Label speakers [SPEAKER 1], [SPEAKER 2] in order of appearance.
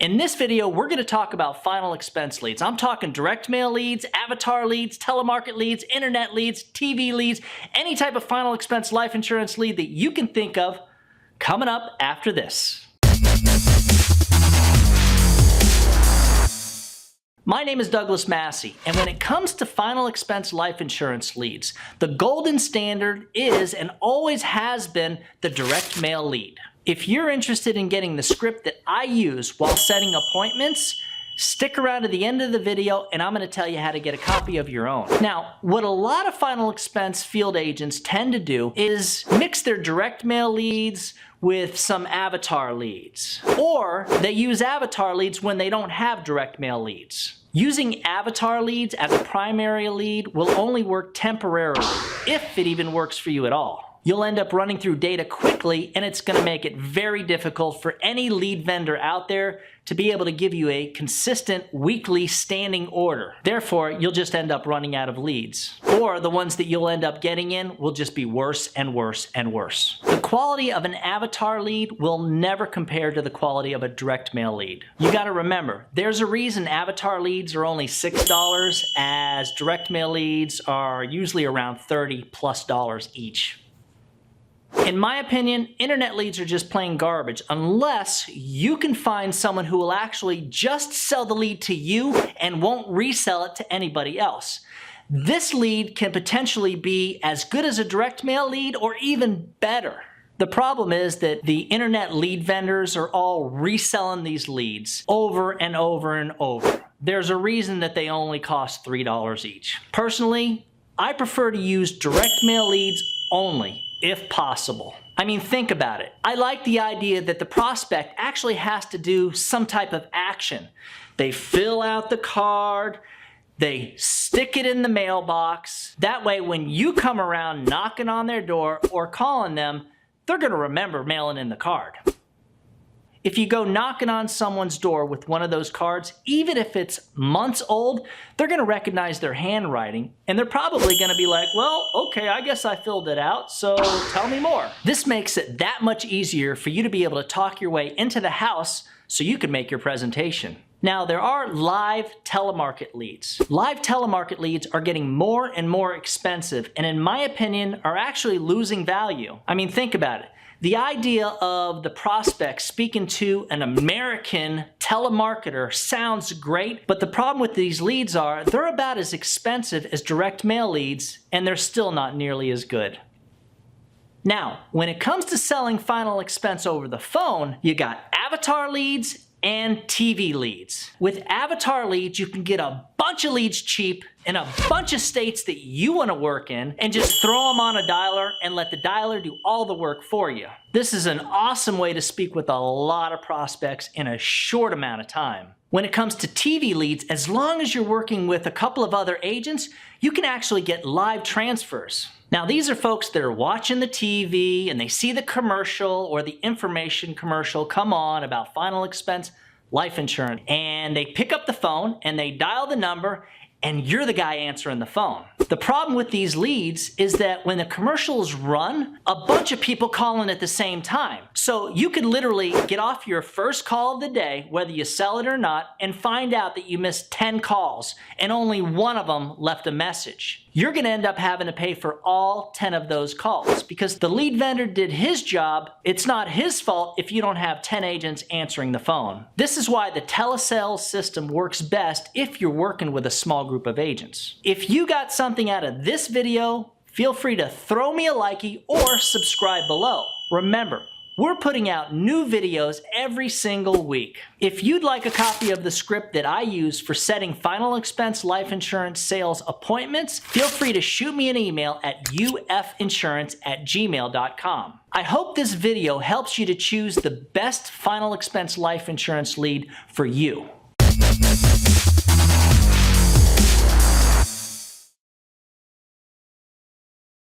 [SPEAKER 1] In this video, we're going to talk about final expense leads. I'm talking direct mail leads, avatar leads, telemarket leads, internet leads, TV leads, any type of final expense life insurance lead that you can think of coming up after this. My name is Douglas Massey, and when it comes to final expense life insurance leads, the golden standard is and always has been the direct mail lead. If you're interested in getting the script that I use while setting appointments, stick around to the end of the video and I'm going to tell you how to get a copy of your own. Now, what a lot of final expense field agents tend to do is mix their direct mail leads with some avatar leads. Or they use avatar leads when they don't have direct mail leads. Using avatar leads as a primary lead will only work temporarily, if it even works for you at all. You'll end up running through data quickly, and it's going to make it very difficult for any lead vendor out there to be able to give you a consistent weekly standing order. Therefore, you'll just end up running out of leads. Or the ones that you'll end up getting in will just be worse and worse and worse. The quality of an avatar lead will never compare to the quality of a direct mail lead. You got to remember, there's a reason avatar leads are only $6 as direct mail leads are usually around $30+ each. In my opinion, internet leads are just plain garbage unless you can find someone who will actually just sell the lead to you and won't resell it to anybody else. This lead can potentially be as good as a direct mail lead or even better. The problem is that the internet lead vendors are all reselling these leads over and over and over. There's a reason that they only cost $3 each. Personally, I prefer to use direct mail leads only, if possible. I mean, think about it. I like the idea that the prospect actually has to do some type of action. They fill out the card, they stick it in the mailbox. That way, when you come around knocking on their door or calling them, they're going to remember mailing in the card. If you go knocking on someone's door with one of those cards, even if it's months old, they're going to recognize their handwriting and they're probably going to be like, well, okay, I guess I filled it out, so tell me more. This makes it that much easier for you to be able to talk your way into the house so you can make your presentation. Now, there are live telemarket leads. Live telemarket leads are getting more and more expensive and in my opinion are actually losing value. I mean, think about it. The idea of the prospect speaking to an American telemarketer sounds great, but the problem with these leads are they're about as expensive as direct mail leads, and they're still not nearly as good. Now, when it comes to selling final expense over the phone, you got avatar leads and TV leads. With avatar leads, you can get a bunch of leads cheap in a bunch of states that you want to work in and just throw them on a dialer and let the dialer do all the work for you. This is an awesome way to speak with a lot of prospects in a short amount of time. When it comes to TV leads, as long as you're working with a couple of other agents, you can actually get live transfers. Now, these are folks that are watching the TV and they see the commercial or the information commercial come on about final expense life insurance, and they pick up the phone and they dial the number and you're the guy answering the phone. The problem with these leads is that when the commercials run, a bunch of people call in at the same time. So you could literally get off your first call of the day, whether you sell it or not, and find out that you missed 10 calls and only one of them left a message. You're gonna end up having to pay for all 10 of those calls because the lead vendor did his job. It's not his fault if you don't have 10 agents answering the phone. This is why the telesales system works best if you're working with a small group of agents. If you got something out of this video, feel free to throw me a likey or subscribe below. Remember, we're putting out new videos every single week. If you'd like a copy of the script that I use for setting final expense life insurance sales appointments, feel free to shoot me an email at ufinsurance@gmail.com. I hope this video helps you to choose the best final expense life insurance lead for you.